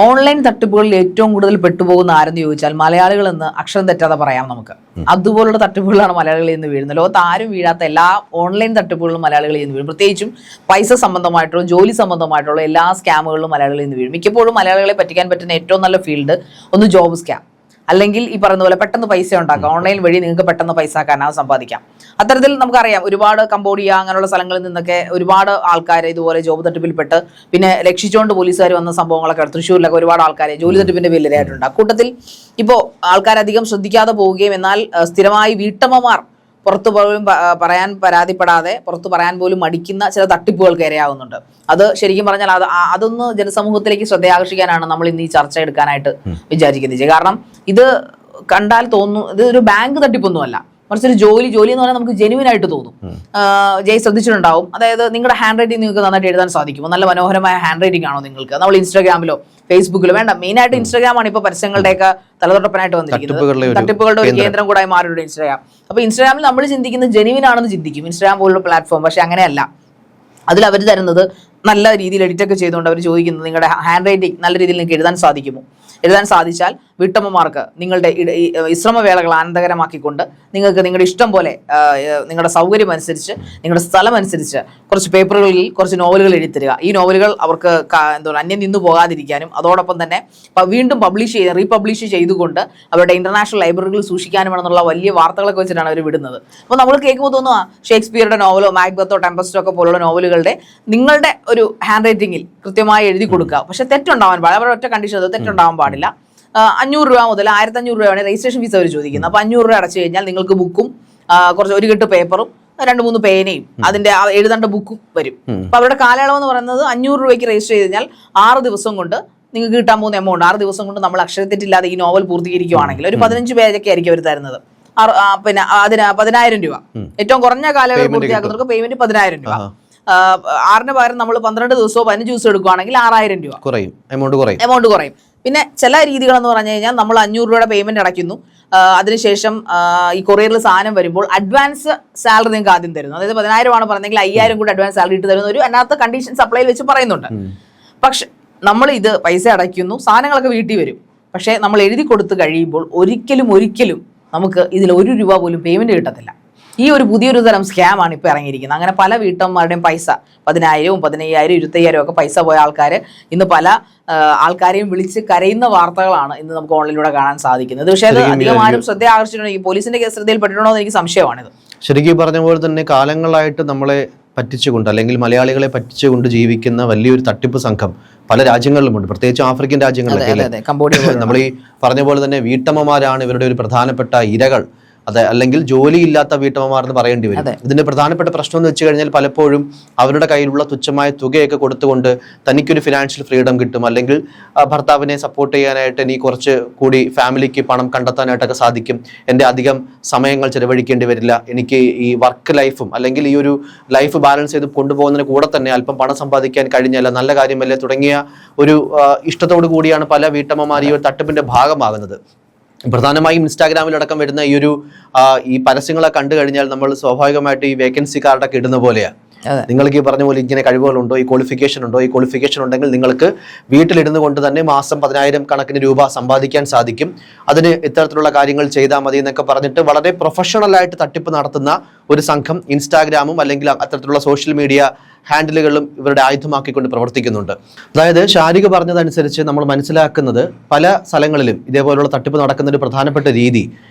Online തട്ടിപ്പുകളിൽ ഏറ്റവും കൂടുതൽ പെട്ടുപോകുന്ന ആരെന്ന് ചോദിച്ചാൽ മലയാളികൾ എന്ന് അക്ഷരം തെറ്റാതെ പറയാം നമുക്ക്. അതുപോലുള്ള തട്ടിപ്പുകളാണ് മലയാളികളിൽ നിന്ന് വീഴുന്നത്. ലോകത്ത് ആരും വീഴാത്ത എല്ലാ ഓൺലൈൻ തട്ടിപ്പുകളും മലയാളികളിൽ നിന്ന് വീഴും. പ്രത്യേകിച്ചും പൈസ സംബന്ധമായിട്ടുള്ള ജോലി സംബന്ധമായിട്ടുള്ള എല്ലാ സ്കാമുകളിലും മലയാളികളിൽ നിന്ന് വീഴും. മിക്കപ്പോഴും മലയാളികളെ പറ്റിക്കാൻ പറ്റുന്ന ഏറ്റവും നല്ല ഫീൽഡ് ഒന്ന് ജോബ് സ്കാം, അല്ലെങ്കിൽ ഈ പറയുന്ന പോലെ പെട്ടെന്ന് പൈസ ഉണ്ടാക്കാം. ഓൺലൈൻ വഴി നിങ്ങൾക്ക് പെട്ടെന്ന് പൈസ സമ്പാദിക്കാം. അത്തരത്തിൽ നമുക്കറിയാം ഒരുപാട് കംബോഡിയ അങ്ങനെയുള്ള സ്ഥലങ്ങളിൽ നിന്നൊക്കെ ഒരുപാട് ആൾക്കാർ ഇതുപോലെ ജോബ് തട്ടിപ്പിൽപ്പെട്ട് പിന്നെ രക്ഷിച്ചുകൊണ്ട് പോലീസുകാർ വന്ന സംഭവങ്ങളൊക്കെ തൃശ്ശൂരിലൊക്കെ ഒരുപാട് ആൾക്കാരെ ജോലി തട്ടിപ്പിന്റെ പേരിലായിട്ടുണ്ട്. അക്കൂട്ടത്തിൽ ഇപ്പോൾ ആൾക്കാരധികം ശ്രദ്ധിക്കാതെ പോവുകയും എന്നാൽ സ്ഥിരമായി വീട്ടമ്മമാർ പുറത്തു പോലും പറയാൻ പരാതിപ്പെടാതെ പുറത്തു പറയാൻ പോലും മടിക്കുന്ന ചില തട്ടിപ്പുകൾക്ക് ഇരയാവുന്നുണ്ട്. അത് ശരിക്കും പറഞ്ഞാൽ അതൊന്ന് ജനസമൂഹത്തിലേക്ക് ശ്രദ്ധയാകർഷിക്കാനാണ് നമ്മൾ ഇന്ന് ഈ ചർച്ച എടുക്കാനായിട്ട് വിചാരിക്കുന്നത്. കാരണം ഇത് കണ്ടാൽ തോന്നുന്നു ഇത് ഒരു ബാങ്ക് തട്ടിപ്പൊന്നുമല്ല, മറിച്ചൊരു ജോലി എന്ന് പറഞ്ഞാൽ നമുക്ക് ജെനുവിൻ ആയിട്ട് തോന്നും. ജയ് ശ്രദ്ധിച്ചിട്ടുണ്ടാവും, അതായത് നിങ്ങളുടെ ഹാൻഡ് റൈറ്റിംഗ് നിങ്ങൾക്ക് നന്നായിട്ട് എഴുതാൻ സാധിക്കുമോ? നല്ല മനോഹരമായ ഹാൻഡ് റൈറ്റിംഗ് ആണോ നിങ്ങൾക്ക്? നമ്മൾ ഇൻസ്റ്റാഗ്രാമിലോ ഫേസ്ബുക്കിലോ വേണ്ട, മെയിൻ ആയിട്ട് ഇൻസ്റ്റാഗ്രാമാണ് ഇപ്പോൾ പരസ്യങ്ങളുടെയൊക്കെ തലതൊട്ടപ്പനായിട്ട് വന്നിരിക്കുന്നത്. തട്ടിപ്പുകളുടെ ഒരു കേന്ദ്രം കൂടായി മാറിയിട്ടുണ്ട് ഇൻസ്റ്റാഗ്രാം. അപ്പോൾ ഇൻസ്റ്റാഗ്രാമിൽ നമ്മൾ ചിന്തിക്കുന്നത് ജെനുവിൻ ആണെന്ന് ചിന്തിക്കും, ഇൻസ്റ്റാഗ്രാം പോലുള്ള പ്ലാറ്റ്ഫോം. പക്ഷെ അങ്ങനെയല്ല. അതിൽ അവർ തരുന്നത് നല്ല രീതിയിൽ എഡിറ്റൊക്കെ ചെയ്തുകൊണ്ട് അവർ ചോദിക്കുന്നത് നിങ്ങളുടെ ഹാൻഡ് റൈറ്റിംഗ് നല്ല രീതിയിൽ നിങ്ങൾക്ക് എഴുതാൻ സാധിക്കുമോ? എഴുതാൻ സാധിച്ചാൽ വീട്ടമ്മമാർക്ക് നിങ്ങളുടെ വിശ്രമവേളകൾ ആനന്ദകരമാക്കിക്കൊണ്ട് നിങ്ങൾക്ക് നിങ്ങളുടെ ഇഷ്ടം പോലെ നിങ്ങളുടെ സൗകര്യം അനുസരിച്ച് നിങ്ങളുടെ സ്ഥലം അനുസരിച്ച് കുറച്ച് പേപ്പറുകളിൽ കുറച്ച് നോവലുകൾ എഴുതിത്തരിക. ഈ നോവലുകൾ അവർക്ക് അന്യം നിന്നു പോകാതിരിക്കാനും അതോടൊപ്പം തന്നെ വീണ്ടും റീപബ്ലിഷ് ചെയ്തുകൊണ്ട് അവരുടെ ഇന്റർനാഷണൽ ലൈബ്രറികളിൽ സൂക്ഷിക്കാനുമെന്നുള്ള വലിയ വാർത്തകളൊക്കെ വെച്ചിട്ടാണ് അവർ വിടുന്നത്. അപ്പോൾ നമ്മൾ കേൾക്കുമ്പോൾ തോന്നുക ഷേക്സ്പിയറുടെ നോവലോ മാക്ബത്തോ ടെമ്പസ്റ്റോ ഒക്കെ പോലുള്ള നോവലുകളുടെ നിങ്ങളുടെ ഒരു ഹാൻഡ് റൈറ്റിംഗിൽ കൃത്യമായി എഴുതി കൊടുക്കുക. പക്ഷെ തെറ്റുണ്ടാവാൻ പാടില്ല. അവരുടെ ഒറ്റ കണ്ടീഷൻ അത് തെറ്റുണ്ടാവാൻ പാടില്ല. 500 രൂപ മുതൽ 1500 രൂപയാണ് രജിസ്ട്രേഷൻ ഫീസ് അവർ ചോദിക്കുന്നത്. അപ്പോൾ 500 രൂപ അടച്ചു കഴിഞ്ഞാൽ നിങ്ങൾക്ക് ബുക്കും കുറച്ച് ഒരു കെട്ട് പേപ്പറും 2-3 പേനയും അതിന്റെ എഴുതേണ്ട ബുക്കും വരും. അപ്പൊ അവരുടെ കാലയളവ് എന്ന് പറയുന്നത് 500 രൂപയ്ക്ക് രജിസ്റ്റർ ചെയ്ത് കഴിഞ്ഞാൽ 6 ദിവസം കൊണ്ട് നിങ്ങൾക്ക് കിട്ടാൻ പോകുന്ന എമൗണ്ട് 6 ദിവസം കൊണ്ട് നമ്മൾ അക്ഷരത്തെറ്റില്ലാതെ ഈ നോവൽ പൂർത്തീകരിക്കുകയാണെങ്കിൽ ഒരു 15 പേജൊക്കെ ആയിരിക്കും അവർ തരുന്നത്. പിന്നെ അതിന് 10,000 രൂപ. ഏറ്റവും കുറഞ്ഞ കാലയളവ് പൂർത്തിയാക്കുന്നവർക്ക് പേയ്മെന്റ് 10,000 രൂപ. 6-ന് പകരം നമ്മൾ 12 ദിവസമോ 15 ദിവസം എടുക്കുകയാണെങ്കിൽ 6,000 രൂപ എമൗണ്ട് കുറയും. പിന്നെ ചില രീതികളെന്ന് പറഞ്ഞു കഴിഞ്ഞാൽ നമ്മൾ 500 രൂപയുടെ പേയ്മെന്റ് അടയ്ക്കുന്നു. അതിനുശേഷം ഈ കൊറിയറിൽ സാധനം വരുമ്പോൾ അഡ്വാൻസ് സാലറി നിങ്ങൾക്ക് ആദ്യം തരുന്നു. അതായത് 10,000 ആണ് പറഞ്ഞെങ്കിൽ 5,000 കൂടി അഡ്വാൻസ് സാലറി ഇട്ട് തരുന്ന ഒരു അതിനകത്ത് കണ്ടീഷൻ സപ്ലൈയിൽ വെച്ച് പറയുന്നുണ്ട്. പക്ഷെ നമ്മൾ ഇത് പൈസ അടയ്ക്കുന്നു, സാധനങ്ങളൊക്കെ വീട്ടിൽ വരും. പക്ഷെ നമ്മൾ എഴുതി കൊടുത്ത് കഴിയുമ്പോൾ ഒരിക്കലും നമുക്ക് ഇതിൽ 1 രൂപ പോലും പേയ്മെന്റ് കിട്ടത്തില്ല. ഈ ഒരു പുതിയൊരു തരം സ്കാമാണ് ഇപ്പോൾ ഇറങ്ങിയിരിക്കുന്നത്. അങ്ങനെ പല വീട്ടമ്മമാരുടെയും പൈസ 10,000, 15,000, 25,000 ഒക്കെ പൈസ പോയ ആൾക്കാർ ഇന്ന് പല ആൾക്കാരെയും വിളിച്ച് കരയുന്ന വാർത്തകളാണ് ഇന്ന് നമുക്ക് ഓൺലൈനിലൂടെ കാണാൻ സാധിക്കുന്നത്. പക്ഷേ അത് അധികം ആരും ശ്രദ്ധ ആകർഷിച്ചിട്ടുണ്ടോ? ഈ പോലീസിന്റെ ശ്രദ്ധയിൽപ്പെട്ടിട്ടുണ്ടോ എന്ന് എനിക്ക് സംശയമാണിത്. ശരിക്കും പറഞ്ഞ പോലെ തന്നെ കാലങ്ങളായിട്ട് നമ്മളെ പറ്റിച്ചുകൊണ്ട് അല്ലെങ്കിൽ മലയാളികളെ പറ്റിച്ചുകൊണ്ട് ജീവിക്കുന്ന വലിയൊരു തട്ടിപ്പ് സംഘം പല രാജ്യങ്ങളിലുമുണ്ട്, പ്രത്യേകിച്ച് ആഫ്രിക്കൻ രാജ്യങ്ങളിലൊക്കെ. നമ്മൾ ഈ പറഞ്ഞ പോലെ തന്നെ വീട്ടമ്മമാരാണ് ഇവരുടെ ഒരു പ്രധാനപ്പെട്ട ഇരകൾ. അതെ, അല്ലെങ്കിൽ ജോലിയില്ലാത്ത വീട്ടമ്മമാർ എന്ന് പറയേണ്ടി വരും. ഇതിന്റെ പ്രധാനപ്പെട്ട പ്രശ്നം എന്ന് വെച്ച് കഴിഞ്ഞാൽ പലപ്പോഴും അവരുടെ കയ്യിലുള്ള തുച്ഛമായ തുകയൊക്കെ കൊടുത്തുകൊണ്ട് തനിക്കൊരു ഫിനാൻഷ്യൽ ഫ്രീഡം കിട്ടും, അല്ലെങ്കിൽ ഭർത്താവിനെ സപ്പോർട്ട് ചെയ്യാനായിട്ട് എനിക്ക് കുറച്ച് കൂടി ഫാമിലിക്ക് പണം കണ്ടെത്താനായിട്ടൊക്കെ സാധിക്കും, എൻ്റെ അധികം സമയങ്ങൾ ചെലവഴിക്കേണ്ടി വരില്ല, എനിക്ക് ഈ വർക്ക് ലൈഫും അല്ലെങ്കിൽ ഈ ഒരു ലൈഫ് ബാലൻസ് ചെയ്ത് കൊണ്ടുപോകുന്നതിന് കൂടെ തന്നെ അല്പം പണം സമ്പാദിക്കാൻ കഴിഞ്ഞല്ല, നല്ല കാര്യമല്ലേ തുടങ്ങിയ ഒരു ഇഷ്ടത്തോടു കൂടിയാണ് പല വീട്ടമ്മമാർ ഈ ഒരു തട്ടിപ്പിന്റെ ഭാഗമാകുന്നത്. പ്രധാനമായും ഇൻസ്റ്റാഗ്രാമിലടക്കം വരുന്ന ഈ പരസ്യങ്ങളെ കണ്ടു കഴിഞ്ഞാൽ നമ്മൾ സ്വാഭാവികമായിട്ട് ഈ വേക്കൻസി കാർഡൊക്കെ ഇടുന്ന പോലെയാണ്. നിങ്ങൾക്ക് ഈ പറഞ്ഞ പോലെ ഇങ്ങനെ കഴിവുകളുണ്ടോ, ഈ ക്വാളിഫിക്കേഷൻ ഉണ്ടോ, ഈ ക്വാളിഫിക്കേഷൻ ഉണ്ടെങ്കിൽ നിങ്ങൾക്ക് വീട്ടിലിരുന്നു കൊണ്ട് തന്നെ മാസം 10,000 കണക്കിന് രൂപ സമ്പാദിക്കാൻ സാധിക്കും, അതിന് ഇത്തരത്തിലുള്ള കാര്യങ്ങൾ ചെയ്താൽ മതി എന്നൊക്കെ പറഞ്ഞിട്ട് വളരെ പ്രൊഫഷണലായിട്ട് തട്ടിപ്പ് നടത്തുന്ന ഒരു സംഘം ഇൻസ്റ്റാഗ്രാമും അല്ലെങ്കിൽ അത്തരത്തിലുള്ള സോഷ്യൽ മീഡിയ ഹാൻഡിലുകളും ഇവരുടെ ആയുധമാക്കിക്കൊണ്ട് പ്രവർത്തിക്കുന്നുണ്ട്. അതായത് ഷാരിക പറഞ്ഞതനുസരിച്ച് നമ്മൾ മനസ്സിലാക്കുന്നത് പല സ്ഥലങ്ങളിലും ഇതേപോലുള്ള തട്ടിപ്പ് നടക്കുന്ന ഒരു പ്രധാനപ്പെട്ട രീതി,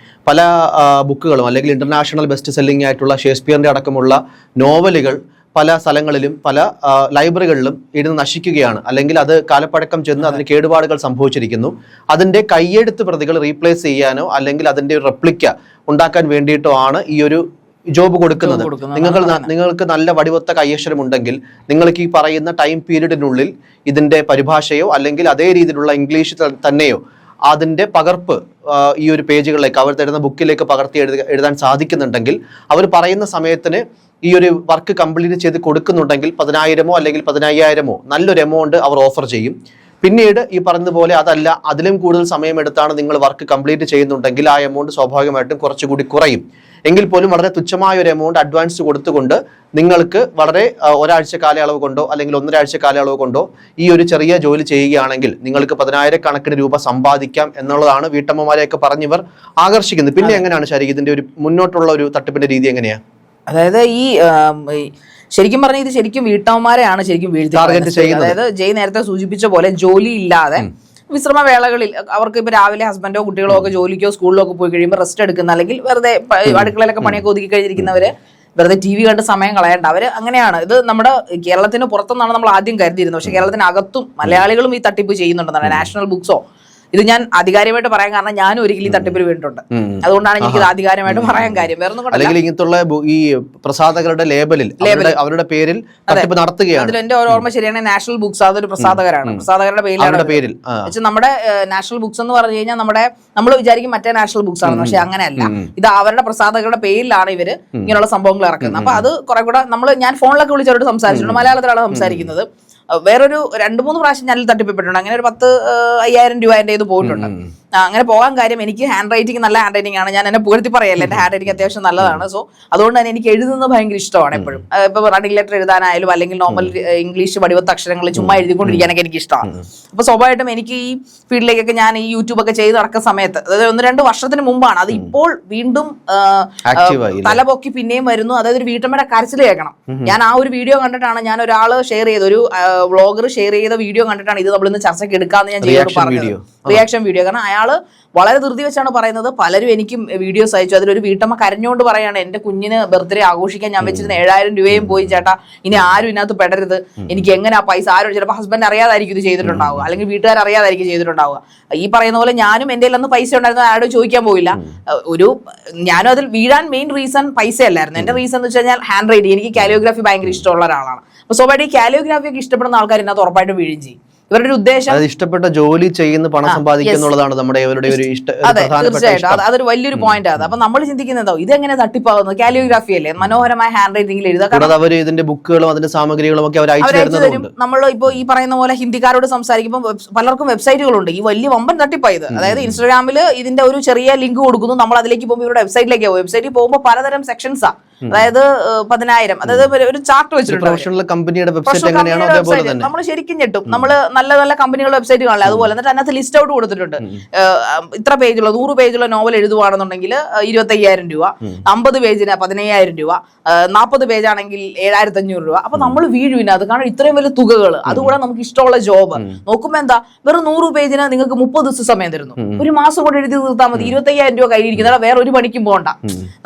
പല ബുക്കുകളും അല്ലെങ്കിൽ ഇന്റർനാഷണൽ ബെസ്റ്റ് സെല്ലിംഗ് ആയിട്ടുള്ള ഷേക്സ്പിയറിന്റെ അടക്കമുള്ള നോവലുകൾ പല സ്ഥലങ്ങളിലും പല ലൈബ്രറികളിലും ഇരുന്ന് നശിക്കുകയാണ്, അല്ലെങ്കിൽ അത് കാലപ്പഴക്കം ചെന്ന് അതിന് കേടുപാടുകൾ സംഭവിച്ചിരിക്കുന്നു. അതിൻ്റെ കയ്യെഴുത്ത് പ്രതികൾ റീപ്ലേസ് ചെയ്യാനോ അല്ലെങ്കിൽ അതിൻ്റെ റെപ്ലിക്ക ഉണ്ടാക്കാൻ വേണ്ടിയിട്ടോ ആണ് ഈ ഒരു ജോബ് കൊടുക്കുന്നത്. നിങ്ങൾക്ക് നല്ല വടിവൊത്ത കൈയക്ഷരം ഉണ്ടെങ്കിൽ നിങ്ങൾക്ക് ഈ പറയുന്ന ടൈം പീരീഡിനുള്ളിൽ ഇതിന്റെ പരിഭാഷയോ അല്ലെങ്കിൽ അതേ രീതിയിലുള്ള ഇംഗ്ലീഷ് തന്നെയോ അതിന്റെ പകർപ്പ് ഈ ഒരു പേജുകളിലേക്ക് അവർ തരുന്ന ബുക്കിലേക്ക് പകർത്തി എഴുതാൻ സാധിക്കുന്നുണ്ടെങ്കിൽ അവർ പറയുന്ന സമയത്തിന് ഈ ഒരു വർക്ക് കംപ്ലീറ്റ് ചെയ്ത് കൊടുക്കുന്നുണ്ടെങ്കിൽ 10,000 അല്ലെങ്കിൽ 15,000 നല്ലൊരു എമൗണ്ട് അവർ ഓഫർ ചെയ്യും. പിന്നീട് ഈ പറഞ്ഞതുപോലെ അതല്ല, അതിലും കൂടുതൽ സമയമെടുത്താണ് നിങ്ങൾ വർക്ക് കംപ്ലീറ്റ് ചെയ്യുന്നുണ്ടെങ്കിൽ ആ എമൗണ്ട് സ്വാഭാവികമായിട്ടും കുറച്ചുകൂടി കുറയും. എങ്കിൽ പോലും വളരെ തുച്ഛമായ ഒരു എമൗണ്ട് അഡ്വാൻസ് കൊടുത്തുകൊണ്ട് നിങ്ങൾക്ക് വളരെ ഒരാഴ്ച കാലയളവ് കൊണ്ടോ അല്ലെങ്കിൽ 1.5 ആഴ്ച കാലയളവ് കൊണ്ടോ ഈ ഒരു ചെറിയ ജോലി ചെയ്യുകയാണെങ്കിൽ നിങ്ങൾക്ക് 10,000-കണക്കിന് രൂപ സമ്പാദിക്കാം എന്നുള്ളതാണ് വീട്ടമ്മമാരെയൊക്കെ പറഞ്ഞിവർ ആകർഷിക്കുന്നത്. പിന്നെ എങ്ങനെയാണ് ശരി ഇതിന്റെ ഒരു മുന്നോട്ടുള്ള ഒരു തട്ടിപ്പിന്റെ രീതി എങ്ങനെയാ? അതായത് ശരിക്കും പറഞ്ഞാൽ ഇത് ശരിക്കും വീട്ടമ്മമാരെയാണ് ശരിക്കും വീഴ്ത്തി. അതായത് ജയ് നേരത്തെ സൂചിപ്പിച്ച പോലെ ജോലി ഇല്ലാതെ വിശ്രമവേളകളിൽ അവർക്ക് ഇപ്പൊ രാവിലെ ഹസ്ബൻഡോ കുട്ടികളോ ഒക്കെ ജോലിക്കോ സ്കൂളിലോ ഒക്കെ പോയി കഴിയുമ്പോൾ റെസ്റ്റ് എടുക്കുന്ന, അല്ലെങ്കിൽ വെറുതെ അടുക്കളയിലൊക്കെ പണിയൊക്കെ ഒതുക്കി കഴിഞ്ഞിരിക്കുന്നവര് വെറുതെ TV കണ്ട് സമയം കളയണ്ട, അവര് അങ്ങനെയാണ്. ഇത് നമ്മുടെ കേരളത്തിന് പുറത്തുനിന്നാണ് നമ്മൾ ആദ്യം കരുതിയിരുന്നത്. പക്ഷെ കേരളത്തിനകത്തും മലയാളികളും ഈ തട്ടിപ്പ് ചെയ്യുന്നുണ്ടെന്നാണ് നാഷണൽ ബുക്സോ. ഇത് ഞാൻ ആധികാരികമായിട്ട് പറയാൻ കാരണം ഞാനും ഒരിക്കലും ഈ തട്ടിപ്പിൽ വീണിട്ടുണ്ട്. അതുകൊണ്ടാണ് എനിക്ക് ഇത് ആധികാരികമായിട്ട് പറയാൻ കാര്യം. വേറെ അല്ലെങ്കിൽ ഇങ്ങനത്തുള്ള ഈ പ്രസാധകരുടെ ലേബലിൽ അവരുടെ പേരിൽ തട്ടിപ്പ് നടത്തുകയാണ്. അതിൽ എന്റെ ഓർമ്മ ശരിയാണ്, നാഷണൽ ബുക്സ് അതൊരു പ്രസാധകരാണ്, പ്രസാധകരുടെ പേരിൽ. നമ്മുടെ നാഷണൽ ബുക്സ് എന്ന് പറഞ്ഞു കഴിഞ്ഞാൽ നമ്മൾ വിചാരിക്കും മറ്റേ നാഷണൽ ബുക്സ് ആണ്, പക്ഷെ അങ്ങനെയല്ല. ഇത് അവരുടെ പ്രസാധകരുടെ പേരിലാണ് ഇവര് ഇങ്ങനെയുള്ള സംഭവങ്ങൾ ഇറക്കുന്നത്. അപ്പൊ അത് കുറെ കൂടെ ഞാൻ ഫോണിലൊക്കെ വിളിച്ചവരോട് സംസാരിച്ചിട്ടുണ്ട്, മലയാളത്തിലാണ് സംസാരിക്കുന്നത്. വേറൊരു 2-3 പ്രാവശ്യം ഞാനിൽ തട്ടിപ്പിട്ടിട്ടുണ്ട്. അങ്ങനെ ഒരു 10,000-5,000 രൂപ എൻ്റെ ഇത് പോയിട്ടുണ്ട്. അങ്ങനെ പോകാൻ കാര്യം എനിക്ക് ഹാൻഡ് റൈറ്റിംഗ് നല്ല ഹാൻഡ് റൈറ്റിംഗ് ആണ്. ഞാൻ എന്നെ പുകഴ്ത്തി പറയല്ല, എന്റെ ഹാൻഡ് റൈറ്റിംഗ് അത്യാവശ്യം നല്ലതാണ്. സോ അതുകൊണ്ട് തന്നെ എനിക്ക് എഴുതുന്നത് ഭയങ്കര ഇഷ്ടമാണ് എപ്പോഴും. ഇപ്പൊ റണ്ണിംഗ് ലെറ്റർ എഴുതാനായാലും അല്ലെങ്കിൽ നോർമൽ ഇംഗ്ലീഷ് വടിവത്ത അക്ഷരങ്ങൾ ചുമ്മാ എഴുതിക്കൊണ്ടിരിക്കാനൊക്കെ എനിക്ക് ഇഷ്ടമാണ്. അപ്പൊ സ്വാഭാവികമായിട്ടും എനിക്ക് ഈ ഫീൽഡിലേക്കൊക്കെ ഞാൻ ഈ യൂട്യൂബ് ഒക്കെ ചെയ്ത് നടക്കുന്ന സമയത്ത്, അതായത് 1-2 വർഷത്തിന് മുമ്പാണ് അത്. ഇപ്പോൾ വീണ്ടും തലപൊക്കി പിന്നെയും വരുന്നു. അതായത് ഒരു വീട്ടമ്മയുടെ കരച്ചിൽ കേൾക്കണം. ഞാൻ ആ ഒരു വീഡിയോ കണ്ടിട്ടാണ്, ഞാൻ ഒരാള് ഷെയർ ചെയ്ത ഒരു വ്ളോഗർ ഷെയർ ചെയ്ത വീഡിയോ കണ്ടിട്ടാണ് ഇത് നമ്മളിന്ന് ചർച്ചയ്ക്ക് എടുക്കാന്ന് ഞാൻ ചെയ്തത് പറഞ്ഞത്. Reaction video. കാരണം അയാള് വളരെ ധൃതി വെച്ചാണ് പറയുന്നത്. പലരും എനിക്കും വീഡിയോസ് അയച്ചു. അതിലൊരു വീട്ടമ്മ കരഞ്ഞുകൊണ്ട് പറയാണ്, എന്റെ കുഞ്ഞിന് ബർത്ത്ഡേ ആഘോഷിക്കാൻ ഞാൻ വെച്ചിരുന്ന 7,000 രൂപയും പോയി ചേട്ടാ, ഇനി ആരും ഇതിനകത്ത് പെടരുത്, എനിക്ക് എങ്ങനെ ആ പൈസ ആരും, ചിലപ്പോൾ ഹസ്ബൻഡ് അറിയാതായിരിക്കും ഇത് ചെയ്തിട്ടുണ്ടാവുക, അല്ലെങ്കിൽ വീട്ടുകാർ അറിയാതായിരിക്കും ചെയ്തിട്ടുണ്ടാവുക. ഈ പറയുന്ന പോലെ ഞാനും എന്റെ അന്ന് പൈസ ഉണ്ടായിരുന്നു, ആരോടും ചോദിക്കാൻ പോയില്ല. ഞാനും അതിൽ വീഴാൻ മെയിൻ റീസൺ പൈസ അല്ലായിരുന്നു. എന്റെ റീസൺ എന്ന് വെച്ച് കഴിഞ്ഞാൽ ഹാൻഡ് റൈറ്റിംഗ്, എനിക്ക് കാലിയോഗ്രാഫി ഭയങ്കര ഇഷ്ടമുള്ള ഒരാളാണ്. അപ്പൊ സ്വാഭാവിക കാലിയോഗ്രാഫി ഒക്കെ ഇഷ്ടപ്പെടുന്ന ആൾക്കാർ ഇതിനകത്ത് ഉറപ്പായിട്ടും വീഴും ചെയ്യും. ഇവരുടെ ഒരു ഉദ്ദേശം ഇഷ്ടപ്പെട്ട ജോലി ചെയ്യുന്ന പണം സമ്പാദിക്കുക എന്നുള്ളതാണ് നമ്മുടെ ഒരു അതെ, തീർച്ചയായിട്ടും അതൊരു വലിയൊരു പോയിന്റ് ആണ്. അപ്പൊ നമ്മൾ ചിന്തിക്കുന്നതോ ഇതെങ്ങനെ തട്ടിപ്പാകുന്നത്? കാലിയോഗ്രാഫി അല്ലേ, മനോഹരമായ ഹാൻഡ് റൈറ്റിംഗിൽ എഴുതാം. അവർ ഇതിന്റെ ബുക്കുകളും അതിന്റെ സാമഗ്രികളും ഒക്കെ അവർ അയച്ചു തരും. നമ്മൾ ഇപ്പൊ ഈ പറയുന്ന പോലെ ഹിന്ദിക്കാരോട് സംസാരിക്കുമ്പോൾ പലർക്കും വെബ്സൈറ്റുകളുണ്ട്. ഈ വലിയ വമ്പൻ തട്ടിപ്പായത്. അതായത് ഇൻസ്റ്റാഗ്രാമിൽ ഇതിന്റെ ഒരു ചെറിയ ലിങ്ക് കൊടുക്കുന്നു, നമ്മൾ അതിലേക്ക് പോകുമ്പോൾ ഇവരുടെ വെബ്സൈറ്റിലേക്ക് പോകും. വെബ്സൈറ്റിൽ പോകുമ്പോൾ പലതരം സെക്ഷൻസാ. അതായത് 10,000, അതായത് ഒരു ചാർട്ട് വെച്ചിട്ടുണ്ട്. കമ്പനിയുടെ വെബ്സൈറ്റ് എങ്ങനെയാണോ അതേപോലെ തന്നെ നമ്മൾ ശരിക്കും ഞെട്ടും. നമ്മൾ നല്ല നല്ല കമ്പനികളുടെ വെബ്സൈറ്റ് കാണില്ല അതുപോലെ. എന്നിട്ട് അതിനകത്ത് ലിസ്റ്റ് ഔട്ട് കൊടുത്തിട്ടുണ്ട്. ഇത്ര പേജുള്ള 100 പേജുള്ള നോവൽ എഴുതുവാണെന്നുണ്ടെങ്കിൽ 25,000 രൂപ, 50 പേജിന് 15,000 രൂപ, 40 പേജാണെങ്കിൽ 7,500 രൂപ. അപ്പൊ നമ്മൾ വീഴുവിനകത്ത്, കാരണം ഇത്രയും വലിയ തുകകൾ. അതുകൂടെ നമുക്ക് ഇഷ്ടമുള്ള ജോബ് നോക്കുമ്പോ എന്താ, വെറും 100 പേജിന് നിങ്ങൾക്ക് 30 ദിവസം സമയം തരുന്നു. ഒരു മാസം കൊണ്ട് എഴുതി തീർത്താൽ മതി. 25,000 രൂപ കയ്യിരിക്കുന്നത്, വേറെ ഒരു പണിക്കും പോകണ്ട.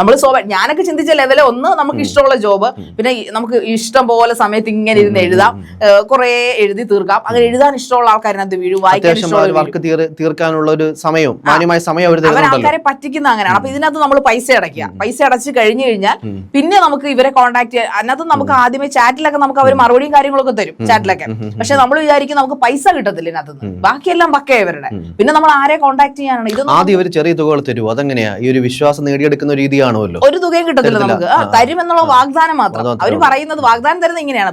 നമ്മൾ ഞാനൊക്കെ ചിന്തിച്ച ലെവൽ ഒന്ന്, നമുക്ക് ഇഷ്ടമുള്ള ജോബ്, പിന്നെ നമുക്ക് ഇഷ്ടം പോലെ സമയത്ത് ഇങ്ങനെ ഇരുന്ന് എഴുതാം, കുറെ എഴുതി തീർക്കാം. അങ്ങനെ എഴുതാൻ ഇഷ്ടമുള്ള ആൾക്കാരിനകത്ത് വീഴും, വായിക്കാൻ തീർക്കാനുള്ള ഒരു സമയവും മാന്യമായ സമയം ആൾക്കാരെ പറ്റിക്കുന്ന അങ്ങനെയാണ്. അപ്പൊ ഇതിനകത്ത് നമ്മൾ പൈസ അടയ്ക്കുക. പൈസ അടച്ച് കഴിഞ്ഞു കഴിഞ്ഞാൽ പിന്നെ നമുക്ക് ഇവരെ കോൺടാക്ട് ചെയ്യാൻ. അതിനകത്ത് നമുക്ക് ആദ്യമേ ചാറ്റിലൊക്കെ നമുക്ക് അവർ മറുപടിയും കാര്യങ്ങളൊക്കെ തരും ചാറ്റിലൊക്കെ. പക്ഷെ നമ്മൾ വിചാരിക്കും നമുക്ക് പൈസ കിട്ടത്തില്ല ഇതിനകത്ത്, ബാക്കിയെല്ലാം പക്കയാ ഇവരുടെ. പിന്നെ നമ്മൾ ആരെ കോൺടാക്ട് ചെയ്യാനാണ്? ഇത് ആദ്യം ഒരു ചെറിയ തുകകൾ തരുമോ? അതെങ്ങനെയാ ഈ ഒരു വിശ്വാസം നേടിയെടുക്കുന്ന രീതിയാണല്ലോ? ഒരു തുകയും കിട്ടത്തില്ല നമുക്ക്, തരും എന്നുള്ള വാഗ്ദാനം മാത്രം. അവർ പറയുന്നത് വാഗ്ദാനം തരുന്നത് ഇങ്ങനെയാണ്.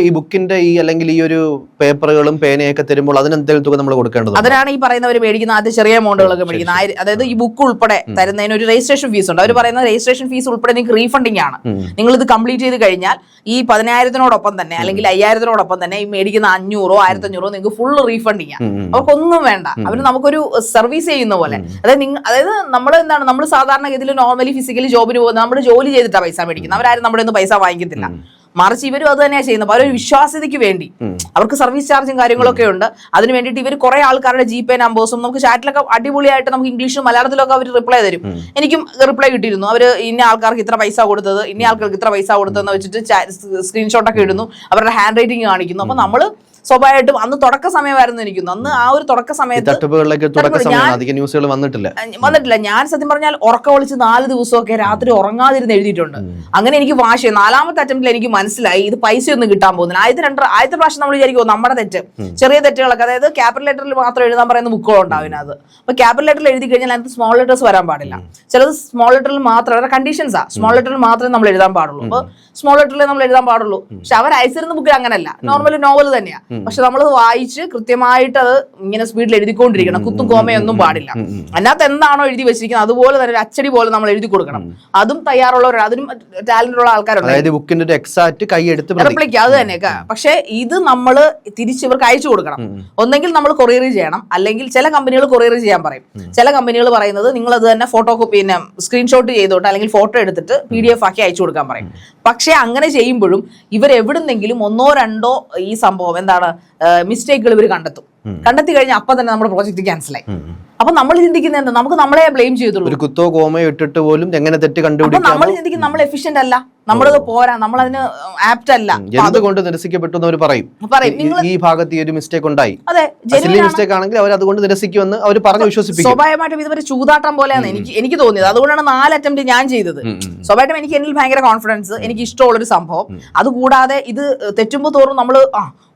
ഈ ബുക്കിന്റെ ഈ അല്ലെങ്കിൽ ഈ ഒരു പേപ്പറുകളും പേനയൊക്കെ തരുമ്പോൾ അതിനെന്തെങ്കിലും തുക നമ്മൾ കൊടുക്കേണ്ടത്? അതിനാണ് ഈ പറയുന്നവർ മേടിക്കുന്ന ആദ്യം ചെറിയ എമൗണ്ടുകളൊക്കെ മേടിക്കുന്നത്. അതായത് ഈ ബുക്ക് ഉൾപ്പെടെ തരുന്നതിന് ഒരു രജിസ്ട്രേഷൻ ഫീസ് ഉണ്ട്. അവർ പറയുന്നത് രജിസ്ട്രേഷൻ ഫീസ് ഉൾപ്പെടെ നിങ്ങൾക്ക് റീഫണ്ടിങ് ആണ്. നിങ്ങൾ ഇത് കംപ്ലീറ്റ് ചെയ്ത് കഴിഞ്ഞാൽ ഈ 10,000-നോടൊപ്പം തന്നെ അല്ലെങ്കിൽ 5,000-നോടൊപ്പം തന്നെ ഈ മേടിക്കുന്ന 500-ഓ 1,500-ഓ നിങ്ങൾക്ക് ഫുൾ റീഫണ്ടിങ് ആണ്. അവർക്കൊന്നും വേണ്ട. അവർ നമുക്കൊരു സർവീസ് ചെയ്യുന്ന പോലെ. അതായത് നമ്മൾ എന്താണ്, നമ്മൾ സാധാരണഗതിയിൽ നോർമലി ഫിസിക്കലി ജോബിന് പോകുന്നത്, നമ്മൾ ജോലി ചെയ്തിട്ടാണ് പൈസ മേടിക്കുന്നത്. അവരാരും നമ്മുടെ ഒന്നും പൈസ വാങ്ങിക്കത്തില്ല. മറിച്ച് ഇവരും അത് തന്നെയാണ് ചെയ്യുന്നത്. അപ്പോൾ ഒരു വിശ്വാസ്യതയ്ക്ക് വേണ്ടി അവർക്ക് സർവീസ് ചാർജും കാര്യങ്ങളൊക്കെ ഉണ്ട്. അതിന് വേണ്ടിയിട്ട് ഇവർ കുറെ ആൾക്കാരുടെ GPay നമ്പേഴ്സും നമുക്ക് ചാറ്റിലൊക്കെ അടിപൊളിയായിട്ട് നമുക്ക് ഇംഗ്ലീഷും മലയാളത്തിലൊക്കെ അവർ റിപ്ലൈ തരും. എനിക്കും റിപ്ലൈ കിട്ടിയിരുന്നു. അവർ ഇന്ന ആൾക്കാർക്ക് ഇത്ര പൈസ കൊടുത്തത്, ഇന്ന ആൾക്കാർക്ക് ഇത്ര പൈസ കൊടുത്തതെന്ന് വെച്ചിട്ട് സ്ക്രീൻഷോട്ടൊക്കെ ഇടുന്നു, അവരുടെ ഹാൻഡ് റൈറ്റിംഗ് കാണിക്കുന്നു. അപ്പൊ നമ്മൾ സ്വാഭാവികമായിട്ടും അന്ന് തുടക്ക സമയമായിരുന്നു എനിക്കുന്നു. അന്ന് ആ ഒരു തുടക്ക സമയത്ത് വന്നിട്ടില്ല. ഞാൻ സത്യം പറഞ്ഞാൽ ഉറക്കം ഒളിച്ച് 4 ദിവസമൊക്കെ രാത്രി ഉറങ്ങാതിരുന്ന് എഴുതിയിട്ടുണ്ട്. അങ്ങനെ എനിക്ക് വാശി. 4ാമത്തെ അറ്റംപ്റ്റിൽ എനിക്ക് മനസ്സിലായി ഇത് പൈസയൊന്നും കിട്ടാൻ പോകുന്നില്ല. ആദ്യത്തെ പ്രാവശ്യം നമ്മൾ വിചാരിക്കും നമ്മുടെ തെറ്റ്, ചെറിയ തെറ്റുകളൊക്കെ, അതായത് ക്യാപിറ്റൽ ലെറ്ററിൽ മാത്രം എഴുതാൻ പറയുന്ന ബുക്കുകളുണ്ടാവും അതിനകത്ത്. അപ്പൊ ക്യാപിറ്റൽ ലെറ്ററിൽ എഴുതി കഴിഞ്ഞാൽ അതിനകത്ത് സ്മോൾ ലെറ്റേഴ്സ് വരാൻ പാടില്ല. ചിലത് സ്മോൾ ലെറ്ററിൽ മാത്രം, അവരുടെ കണ്ടീഷൻസാ, സ്മോൾ ലെറ്ററിൽ മാത്രമേ നമ്മൾ എഴുതാൻ പാടുള്ളൂ. അപ്പൊ സ്മോൾ ലെറ്ററിൽ നമ്മൾ എഴുതാൻ പാടുള്ളൂ. പക്ഷെ അവർ അയച്ചിരുന്ന ബുക്കിൽ അങ്ങനെയല്ല, നോർമൽ നോവൽ തന്നെയാണ്. പക്ഷെ നമ്മളത് വായിച്ച് കൃത്യമായിട്ട് അത് ഇങ്ങനെ സ്പീഡിൽ എഴുതിക്കൊണ്ടിരിക്കണം. കുത്തും കോമയൊന്നും പാടില്ല. അതിനകത്ത് എന്താണോ എഴുതി വെച്ചിരിക്കുന്നത് അതുപോലെ തന്നെ ഒരു അച്ചടി പോലെ നമ്മൾ എഴുതി കൊടുക്കണം. അതും തയ്യാറുള്ളവരാണ്, അതിനും ടാലന്റ് ഉള്ള ആൾക്കാരുണ്ട്. അത് തന്നെ. പക്ഷെ ഇത് നമ്മൾ തിരിച്ച് ഇവർക്ക് അയച്ചു കൊടുക്കണം. ഒന്നെങ്കിൽ നമ്മൾ കൊറിയർ ചെയ്യണം, അല്ലെങ്കിൽ ചില കമ്പനികൾ കൊറിയർ ചെയ്യാൻ പറയും. ചില കമ്പനികൾ പറയുന്നത് നിങ്ങൾ അത് തന്നെ ഫോട്ടോ കോപ്പി പിന്നെ സ്ക്രീൻഷോട്ട് ചെയ്തോട്ട് അല്ലെങ്കിൽ ഫോട്ടോ എടുത്തിട്ട് PDF ആക്കി അയച്ചു കൊടുക്കാൻ പറയും. പക്ഷെ അങ്ങനെ ചെയ്യുമ്പോഴും ഇവർ എവിടുന്നെങ്കിലും 1 or 2 ഈ സംഭവം എന്താണ് മിസ്റ്റേക്കുകൾ ഇവർ കണ്ടെത്തി കഴിഞ്ഞാൽ അപ്പം തന്നെ നമ്മുടെ പ്രോജക്റ്റ് ക്യാൻസലായി. അപ്പൊ നമ്മൾ ചിന്തിക്കുന്നത് എന്താ, നമുക്ക് നമ്മളെ ബ്ലെയിം ചെയ്തുള്ളൂ. ഒരു കുത്തോ കോമയോ ഇട്ടിട്ട് പോലും എങ്ങനെ തെറ്റ് കണ്ടുപിടിക്കാം. നമ്മൾ ചിന്തിക്കും നമ്മൾ എഫിഷ്യന്റ് അല്ല, നമ്മളത് പോരാ, നമ്മൾ അതിന് ആപ്റ്റ് അല്ല. എന്തുകൊണ്ട് നിരസിക്കപ്പെട്ടു എന്ന് അവർ പറയും. ഈ ഭാഗത്ത് ഈ ഒരു മിസ്റ്റേക്ക് ഉണ്ടായി, അതെ മിസ്റ്റേക്ക് ആണെങ്കിൽ അവർ അതുകൊണ്ട് നിരസിക്കുമെന്ന് അവർ പറഞ്ഞ് വിശ്വസിപ്പിക്കും. സ്വാഭാവികമായിട്ടും ഇതുവരെ ചൂതാട്ടം പോലെയാണ് എനിക്ക് തോന്നിയത്. അതുകൊണ്ടാണ് 4 അറ്റംപ്റ്റ് ഞാൻ ചെയ്തത്. സ്വാഭാവികമായിട്ടും എനിക്ക് എന്നിൽ ഭയങ്കര കോൺഫിഡൻസ്, എനിക്ക് ഇഷ്ടമുള്ളൊരു സംഭവം. അതുകൂടാതെ ഇത് തെറ്റുമ്പോൾ തോറും നമ്മൾ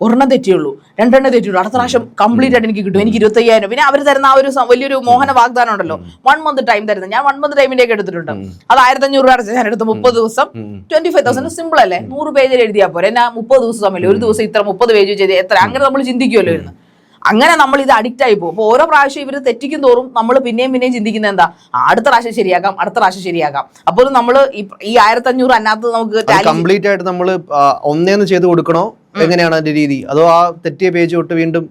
ഒരെണ്ണം തെറ്റിയുള്ളൂ, 2 എണ്ണം തെറ്റിയുള്ളൂ, അടുത്ത പ്രാവശ്യം കംപ്ലീറ്റ് ആയിട്ട് എനിക്ക് കിട്ടും, എനിക്ക് 25,000. പിന്നെ അവർ തരുന്ന ആ ഒരു വലിയൊരു മോഹന വാഗ്ദാനം ഉണ്ടല്ലോ, 1 month ടൈം തരുന്നത്. ഞാൻ 1 month ടൈമിന്റെ ഒക്കെ എടുത്തിട്ടുണ്ട്. അത് 1,500 രൂപ അടച്ച് ഞാൻ എടുത്ത് 30 ദിവസം 25,000. സിമ്പിൾ അല്ലേ? 100 പേജിൽ എഴുതിയാൽ പോരെ. എന്നാ 30 ദിവസം സമയമില്ല, ഒരു ദിവസം ഇത്ര 30 പേജ് ചെയ്ത് എത്ര, അങ്ങനെ നമ്മൾ ചിന്തിക്കുമല്ലോ ഇരുന്ന്. അങ്ങനെ നമ്മൾ ഇത് അഡിക്റ്റ് ആയി പോകും. അപ്പോൾ ഓരോ പ്രാവശ്യം ഇവർ തെറ്റിക്കും തോറും നമ്മൾ പിന്നെയും ചിന്തിക്കുന്നത് എന്താ, അടുത്ത പ്രാവശ്യം ശരിയാക്കാം. അപ്പോൾ നമ്മൾ ഈ 1,500 അതിനകത്ത് നമുക്ക് കംപ്ലീറ്റ് ആയിട്ട് നമ്മൾ ഒന്നേന്ന് ചെയ്ത് കൊടുക്കണോ, എങ്ങനെയാണ് അതിന്റെ രീതി? അതോ ആ തെറ്റിയ പേജ് തൊട്ട് വീണ്ടും?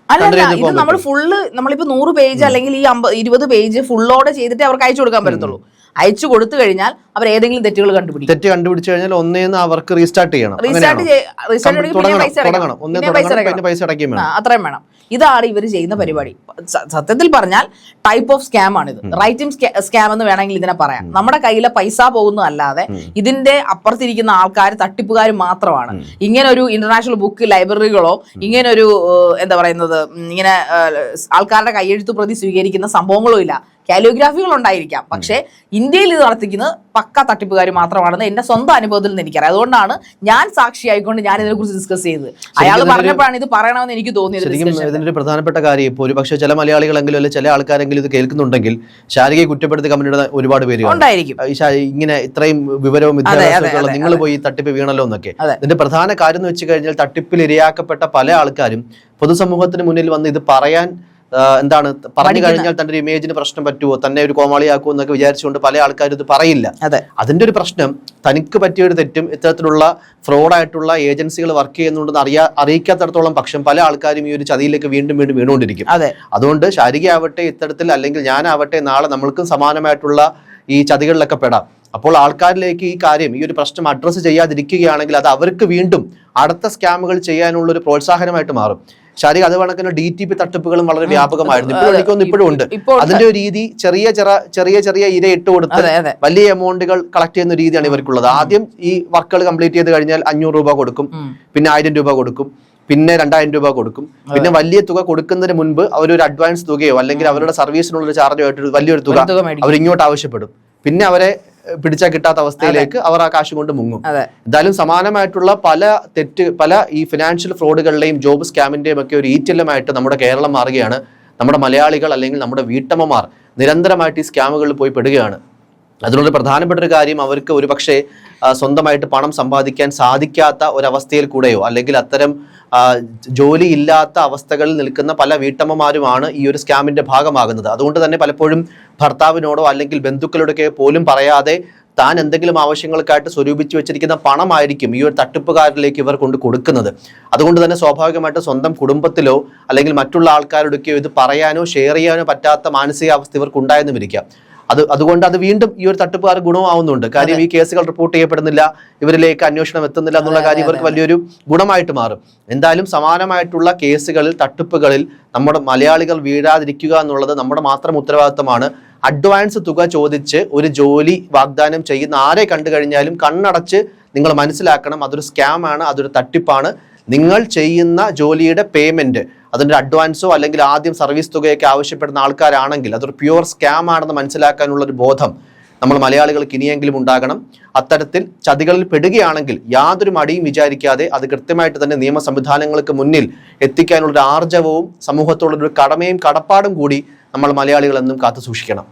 അല്ലല്ല, ഇത് നമ്മൾ ഫുള്ള് നമ്മളിപ്പോ 100 പേജ് അല്ലെങ്കിൽ ഈ 20 പേജ് ഫുള്ളോടെ ചെയ്തിട്ട് അവർക്ക് അയച്ചു കൊടുക്കാൻ പറ്റത്തുള്ളൂ. അയച്ചു കൊടുത്തു കഴിഞ്ഞാൽ അവർ ഏതെങ്കിലും തെറ്റുകൾ കണ്ടുപിടിച്ചു കഴിഞ്ഞാൽ ഒന്നേന്ന് അവർക്ക് റീസ്റ്റാർട്ട് ചെയ്യണം. അത്രയും വേണം. ഇതാണ് ഇവർ ചെയ്യുന്ന പരിപാടി. സത്യത്തിൽ പറഞ്ഞാൽ ടൈപ്പ് ഓഫ് സ്കാം ആണിത്. റൈറ്റിംഗ് സ്കാം എന്ന് വേണമെങ്കിൽ ഇതിനെ പറയാം. നമ്മുടെ കയ്യിലെ പൈസ പോകുന്നതല്ലാതെ ഇതിന്റെ അപ്പുറത്തിരിക്കുന്ന ആൾക്കാർ തട്ടിപ്പുകാർ മാത്രമാണ്. ഇങ്ങനെ ഒരു ഇന്റർനാഷണൽ ബുക്ക് ലൈബ്രറികളോ ഇങ്ങനെ ഒരു എന്താ പറയുന്നത് ഇങ്ങനെ ആൾക്കാരുടെ കൈയെഴുത്തു പ്രതി സ്വീകരിക്കുന്ന സംഭവങ്ങളോ ഇല്ല. കാലിയോഗ്രാഫികൾ ഉണ്ടായിരിക്കാം, പക്ഷേ ഇന്ത്യയിൽ ഇത് നടത്തിക്കുന്നത് പക്ക തട്ടിപ്പുകാർ മാത്രമാണെന്ന് എന്റെ സ്വന്തം അനുഭവത്തിൽ നിന്ന് എനിക്കറിയാം. അതുകൊണ്ടാണ് ഞാൻ സാക്ഷിയായിക്കൊണ്ട് ഞാൻ ഇതിനെ കുറിച്ച് ഡിസ്കസ് ചെയ്തത്. അയാൾ പറഞ്ഞപ്പോഴാണ് ഇത് പറയണമെന്ന് എനിക്ക് തോന്നിയത്. ഇതിന്റെ പ്രധാനപ്പെട്ട കാര്യം ഇപ്പോൾ ഒരു പക്ഷേ ചില മലയാളികളെങ്കിലും അല്ലെങ്കിൽ ചില ആൾക്കാരെങ്കിലും ഇത് കേൾക്കുന്നുണ്ടെങ്കിൽ ശാരികയെ കുറ്റപ്പെടുത്തി കമന്റ് ഒരുപാട് പേര് ഉണ്ടായിരിക്കും. ഇങ്ങനെ ഇത്രയും വിവരവും വിദ്യാഭ്യാസമൊക്കെ നിങ്ങൾ പോയി തട്ടിപ്പ് വീണല്ലോ എന്നൊക്കെ. ഇതിന്റെ പ്രധാന കാര്യം എന്ന് വെച്ച് കഴിഞ്ഞാൽ തട്ടിപ്പിൽ ഇരയാക്കപ്പെട്ട പല ആൾക്കാരും പൊതുസമൂഹത്തിന് മുന്നിൽ വന്ന് ഇത് പറയാൻ എന്താണ് പറഞ്ഞു കഴിഞ്ഞാൽ തന്റെ ഒരു ഇമേജിന് പ്രശ്നം പറ്റുമോ, തന്നെ ഒരു കോമാളിയാക്കുമോ എന്നൊക്കെ വിചാരിച്ചുകൊണ്ട് പല ആൾക്കാരും ഇത് പറയില്ല. അതിന്റെ ഒരു പ്രശ്നം തനിക്ക് പറ്റിയൊരു തെറ്റും ഇത്തരത്തിലുള്ള ഫ്രോഡായിട്ടുള്ള ഏജൻസികൾ വർക്ക് ചെയ്യുന്നുണ്ടെന്ന് അറിയിക്കാത്തടത്തോളം പക്ഷം പല ആൾക്കാരും ഈ ഒരു ചതിയിലേക്ക് വീണ്ടും വീണുകൊണ്ടിരിക്കും. അതുകൊണ്ട് ശാരികയാവട്ടെ ഇത്തരത്തിൽ അല്ലെങ്കിൽ ഞാനാവട്ടെ നാളെ നമ്മൾക്കും സമാനമായിട്ടുള്ള ഈ ചതികളിലൊക്കെ പെടാം. അപ്പോൾ ആൾക്കാരിലേക്ക് ഈ കാര്യം ഈ ഒരു പ്രശ്നം അഡ്രസ്സ് ചെയ്യാതിരിക്കുകയാണെങ്കിൽ അത് അവർക്ക് വീണ്ടും അടുത്ത സ്കാമുകൾ ചെയ്യാനുള്ള ഒരു പ്രോത്സാഹനമായിട്ട് മാറും. ശാരിക അത് കണക്കിന് DTP തട്ടിപ്പുകളും വളരെ വ്യാപകമായിരുന്നു. ഇപ്പോഴും എനിക്കൊന്നും ഇപ്പോഴും ഉണ്ട്. അതിന്റെ ഒരു രീതി ചെറിയ ഇര ഇട്ട് കൊടുത്ത് വലിയ എമൗണ്ടുകൾ കളക്ട് ചെയ്യുന്ന രീതിയാണ് ഇവർക്കുള്ളത്. ആദ്യം ഈ വർക്കുകൾ കംപ്ലീറ്റ് ചെയ്ത് കഴിഞ്ഞാൽ 500 രൂപ കൊടുക്കും, പിന്നെ 1000 രൂപ കൊടുക്കും, പിന്നെ 2000 രൂപ കൊടുക്കും. പിന്നെ വലിയ തുക കൊടുക്കുന്നതിന് മുൻപ് അവരൊരു അഡ്വാൻസ് തുകയോ അല്ലെങ്കിൽ അവരുടെ സർവീസിനുള്ള ചാർജോ ആയിട്ട് വലിയൊരു തുക അവർ ഇങ്ങോട്ട് ആവശ്യപ്പെടും. പിന്നെ അവരെ പിടിച്ചാൽ കിട്ടാത്ത അവസ്ഥയിലേക്ക് അവർ ആ കാശ് കൊണ്ട് മുങ്ങും. എന്തായാലും സമാനമായിട്ടുള്ള പല ഈ ഫിനാൻഷ്യൽ ഫ്രോഡുകളുടെയും ജോബ് സ്കാമിന്റെയും ഒക്കെ ഒരു ഈറ്റല്ലമായിട്ട് നമ്മുടെ കേരളം മാറുകയാണ്. നമ്മുടെ മലയാളികൾ അല്ലെങ്കിൽ നമ്മുടെ വീട്ടമ്മമാർ നിരന്തരമായിട്ട് ഈ സ്കാമുകളിൽ പോയി പെടുകയാണ്. അതിനുള്ള പ്രധാനപ്പെട്ട ഒരു കാര്യം അവർക്ക് ഒരു പക്ഷേ സ്വന്തമായിട്ട് പണം സമ്പാദിക്കാൻ സാധിക്കാത്ത ഒരവസ്ഥയിൽ കൂടെയോ അല്ലെങ്കിൽ അത്തരം ജോലി ഇല്ലാത്ത അവസ്ഥകളിൽ നിൽക്കുന്ന പല വീട്ടമ്മമാരുമാണ് ഈ ഒരു സ്കാമിന്റെ ഭാഗമാകുന്നത്. അതുകൊണ്ട് തന്നെ പലപ്പോഴും ഭർത്താവിനോടോ അല്ലെങ്കിൽ ബന്ധുക്കളോടൊക്കെ പോലും പറയാതെ താൻ എന്തെങ്കിലും ആവശ്യങ്ങൾക്കായിട്ട് സ്വരൂപിച്ചു വെച്ചിരിക്കുന്ന പണമായിരിക്കും ഈ ഒരു തട്ടിപ്പുകാരിലേക്ക് ഇവർ കൊണ്ട് കൊടുക്കുന്നത്. അതുകൊണ്ട് തന്നെ സ്വാഭാവികമായിട്ട് സ്വന്തം കുടുംബത്തിലോ അല്ലെങ്കിൽ മറ്റുള്ള ആൾക്കാരോടൊക്കെയോ ഇത് പറയാനോ ഷെയർ ചെയ്യാനോ പറ്റാത്ത മാനസികാവസ്ഥ ഇവർക്ക് ഉണ്ടായെന്ന് വരിക. അതുകൊണ്ട് അത് വീണ്ടും ഈ ഒരു തട്ടിപ്പുകാർ ഗുണമാവുന്നുണ്ട്. കാര്യം ഈ കേസുകൾ റിപ്പോർട്ട് ചെയ്യപ്പെടുന്നില്ല, ഇവരിലേക്ക് അന്വേഷണം എത്തുന്നില്ല എന്നുള്ള കാര്യം ഇവർക്ക് വലിയൊരു ഗുണമായിട്ട് മാറും. എന്തായാലും സമാനമായിട്ടുള്ള കേസുകളിൽ തട്ടിപ്പുകളിൽ നമ്മുടെ മലയാളികൾ വീഴാതിരിക്കുക എന്നുള്ളത് നമ്മുടെ മാത്രം ഉത്തരവാദിത്തമാണ്. അഡ്വാൻസ് തുക ചോദിച്ച് ഒരു ജോലി വാഗ്ദാനം ചെയ്യുന്ന ആരെ കണ്ടു കഴിഞ്ഞാലും കണ്ണടച്ച് നിങ്ങൾ മനസ്സിലാക്കണം, അതൊരു സ്കാം ആണ്, അതൊരു തട്ടിപ്പാണ്. നിങ്ങൾ ചെയ്യുന്ന ജോലിയുടെ പേയ്മെന്റ് അതിൻ്റെ അഡ്വാൻസോ അല്ലെങ്കിൽ ആദ്യം സർവീസ് തുകയൊക്കെ ആവശ്യപ്പെടുന്ന ആൾക്കാരാണെങ്കിൽ അതൊരു പ്യുവർ സ്കാം ആണെന്ന് മനസ്സിലാക്കാനുള്ളൊരു ബോധം നമ്മൾ മലയാളികൾക്ക് ഇനിയെങ്കിലും ഉണ്ടാകണം. അത്തരത്തിൽ ചതികളിൽ പെടുകയാണെങ്കിൽ യാതൊരു മടിയും വിചാരിക്കാതെ അത് കൃത്യമായിട്ട് തന്നെ നിയമ സംവിധാനങ്ങൾക്ക് മുന്നിൽ എത്തിക്കാനുള്ളൊരു ആർജവവും സമൂഹത്തോടുള്ളൊരു കടമയും കടപ്പാടും കൂടി നമ്മൾ മലയാളികൾ എന്നും കാത്തു സൂക്ഷിക്കണം.